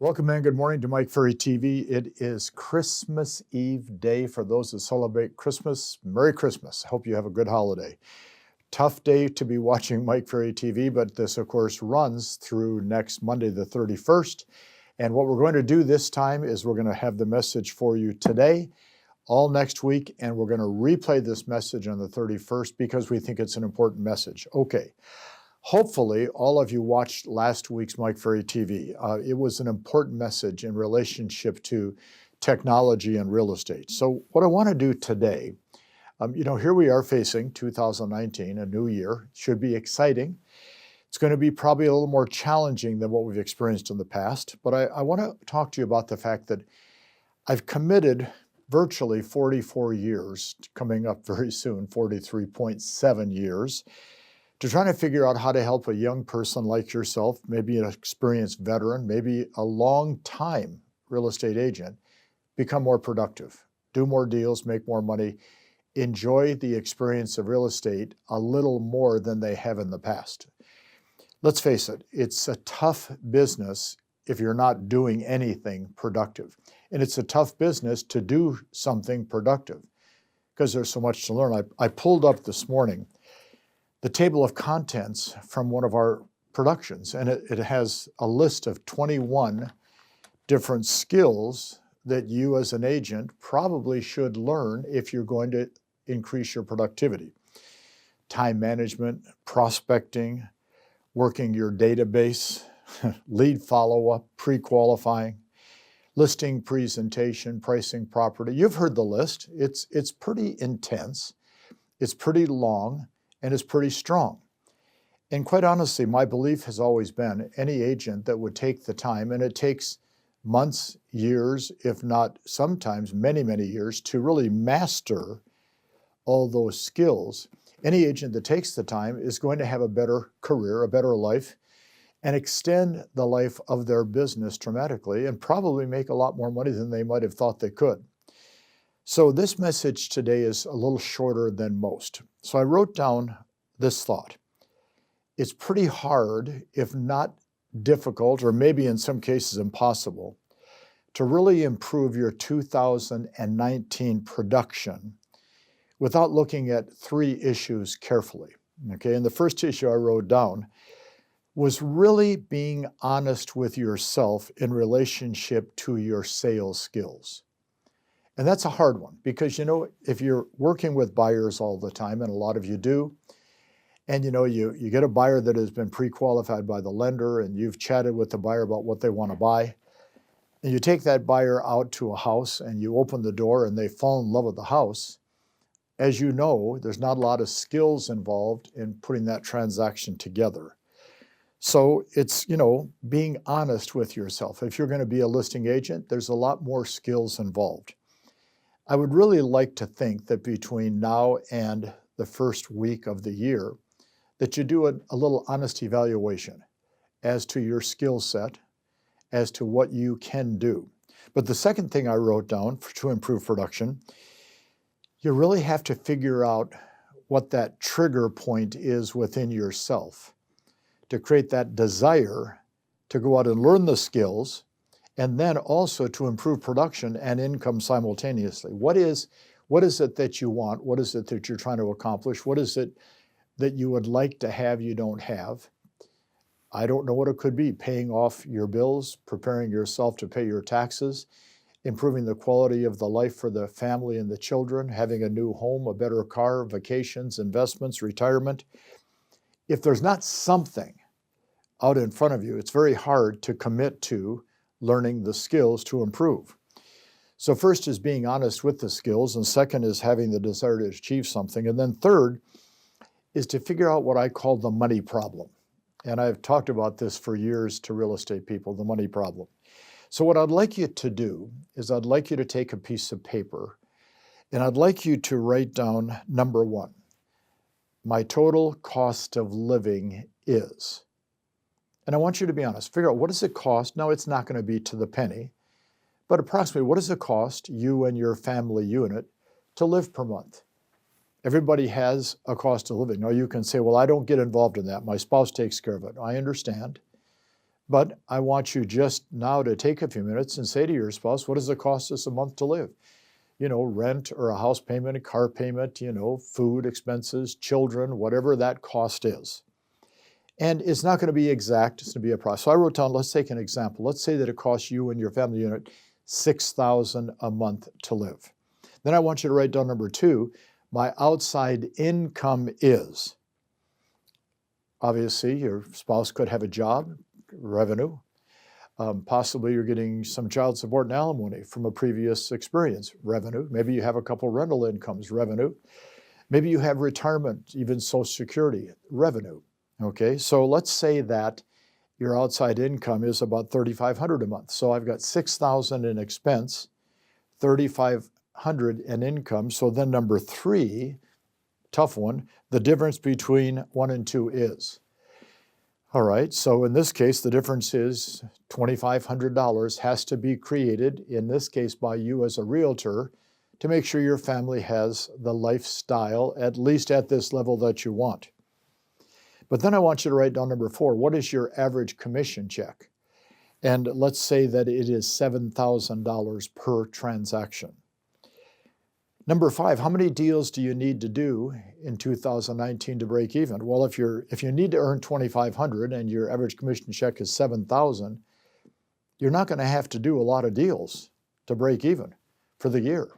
Welcome and good morning to Mike Ferry TV. It is Christmas Eve day for those that celebrate Christmas. Merry Christmas. Hope you have a good holiday. Tough day to be watching Mike Ferry TV, but this, of course, runs through next Monday, the 31st. And what we're going to do this time is we're going to have the message for you today, all next week, and we're going to replay this message on the 31st because we think it's an important message. Okay. Hopefully, all of you watched last week's Mike Ferry TV. It was an important message in relationship to technology and real estate. So what I want to do today, here we are facing 2019, a new year. Should be exciting. It's going to be probably a little more challenging than what we've experienced in the past. But I want to talk to you about the fact that I've committed virtually 44 years, coming up very soon, 43.7 years, to trying to figure out how to help a young person like yourself, maybe an experienced veteran, maybe a long-time real estate agent, become more productive, do more deals, make more money, enjoy the experience of real estate a little more than they have in the past. Let's face it, it's a tough business if you're not doing anything productive. And it's a tough business to do something productive because there's so much to learn. I pulled up this morning the table of contents from one of our productions, and it has a list of 21 different skills that you as an agent probably should learn if you're going to increase your productivity. Time management, prospecting, working your database, lead follow-up, pre-qualifying, listing presentation, pricing property. You've heard the list. It's pretty intense. It's pretty long. And is pretty strong. And quite honestly, my belief has always been any agent that would take the time, and it takes months, years, if not sometimes many, many years to really master all those skills. Any agent that takes the time is going to have a better career, a better life, and extend the life of their business dramatically and probably make a lot more money than they might have thought they could. So this message today is a little shorter than most. So I wrote down this thought. It's pretty hard, if not difficult, or maybe in some cases impossible, to really improve your 2019 production without looking at three issues carefully. Okay, and the first issue I wrote down was really being honest with yourself in relationship to your sales skills. And that's a hard one because, if you're working with buyers all the time, and a lot of you do, and you get a buyer that has been pre-qualified by the lender and you've chatted with the buyer about what they want to buy, and you take that buyer out to a house and you open the door and they fall in love with the house, as you know, there's not a lot of skills involved in putting that transaction together. So it's, being honest with yourself. If you're going to be a listing agent, there's a lot more skills involved. I would really like to think that between now and the first week of the year, that you do a little honest evaluation as to your skill set, as to what you can do. But the second thing I wrote down to improve production, you really have to figure out what that trigger point is within yourself to create that desire to go out and learn the skills, and then also to improve production and income simultaneously. What is it that you want? What is it that you're trying to accomplish? What is it that you would like to have you don't have? I don't know what it could be. Paying off your bills, preparing yourself to pay your taxes, improving the quality of the life for the family and the children, having a new home, a better car, vacations, investments, retirement. If there's not something out in front of you, it's very hard to commit to learning the skills to improve. So first is being honest with the skills, and second is having the desire to achieve something. And then third is to figure out what I call the money problem. And I've talked about this for years to real estate people, the money problem. So what I'd like you to do is I'd like you to take a piece of paper and I'd like you to write down number one, my total cost of living is. And I want you to be honest. Figure out what does it cost? No, it's not going to be to the penny, but approximately what does it cost you and your family unit to live per month? Everybody has a cost of living. Now you can say, well, I don't get involved in that. My spouse takes care of it. I understand. But I want you just now to take a few minutes and say to your spouse, what does it cost us a month to live? You know, rent or a house payment, a car payment, you know, food expenses, children, whatever that cost is. And it's not going to be exact, it's going to be a price. So I wrote down, let's take an example. Let's say that it costs you and your family unit $6,000 a month to live. Then I want you to write down number 2, my outside income is. Obviously, your spouse could have a job, revenue. Possibly you're getting some child support and alimony from a previous experience, revenue. Maybe you have a couple rental incomes, revenue. Maybe you have retirement, even Social Security, revenue. Okay, so let's say that your outside income is about $3,500 a month. So I've got $6,000 in expense, $3,500 in income. So then number 3, tough one, the difference between 1 and 2 is. All right, so in this case, the difference is $2,500 has to be created, in this case by you as a realtor, to make sure your family has the lifestyle, at least at this level that you want. But then I want you to write down number 4, what is your average commission check? And let's say that it is $7,000 per transaction. Number 5, how many deals do you need to do in 2019 to break even? Well, if you need to earn $2,500 and your average commission check is $7,000, you're not going to have to do a lot of deals to break even for the year.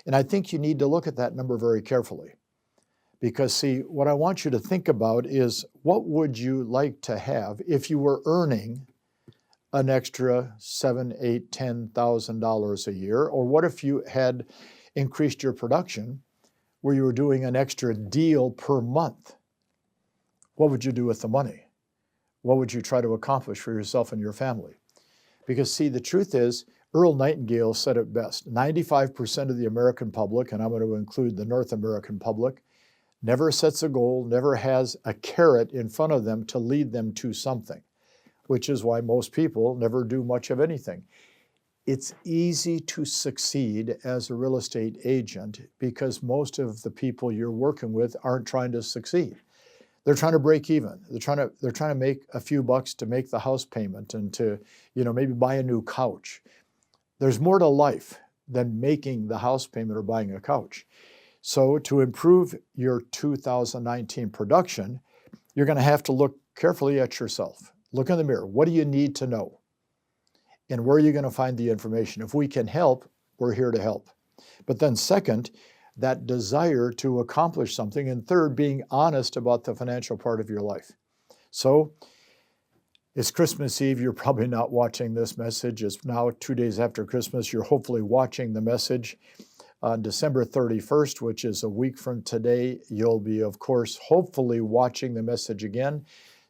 And I think you need to look at that number very carefully. Because see, what I want you to think about is, what would you like to have if you were earning an extra $7,000, $8,000, $10,000 a year? Or what if you had increased your production where you were doing an extra deal per month? What would you do with the money? What would you try to accomplish for yourself and your family? Because see, the truth is, Earl Nightingale said it best, 95% of the American public, and I'm going to include the North American public, never sets a goal, never has a carrot in front of them to lead them to something, which is why most people never do much of anything. It's easy to succeed as a real estate agent because most of the people you're working with aren't trying to succeed. They're trying to break even. They're trying to make a few bucks to make the house payment and to, you know, maybe buy a new couch. There's more to life than making the house payment or buying a couch. So to improve your 2019 production, you're going to have to look carefully at yourself. Look in the mirror. What do you need to know? And where are you going to find the information? If we can help, we're here to help. But then second, that desire to accomplish something. And third, being honest about the financial part of your life. So it's Christmas Eve. You're probably not watching this message. It's now 2 days after Christmas. You're hopefully watching the message. On December 31st, which is a week from today, you'll be, of course, hopefully watching the message again,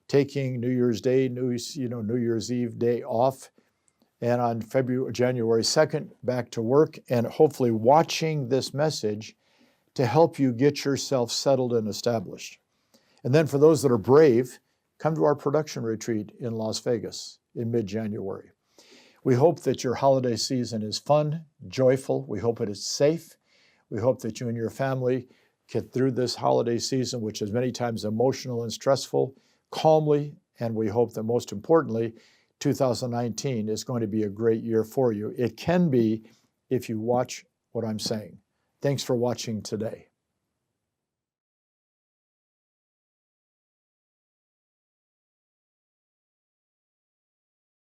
taking New Year's Day, New Year's Eve day off, and on January 2nd, back to work, and hopefully watching this message to help you get yourself settled and established. And then for those that are brave, come to our production retreat in Las Vegas in mid-January. We hope that your holiday season is fun, joyful. We hope it is safe. We hope that you and your family get through this holiday season, which is many times emotional and stressful, calmly. And we hope that most importantly, 2019 is going to be a great year for you. It can be if you watch what I'm saying. Thanks for watching today.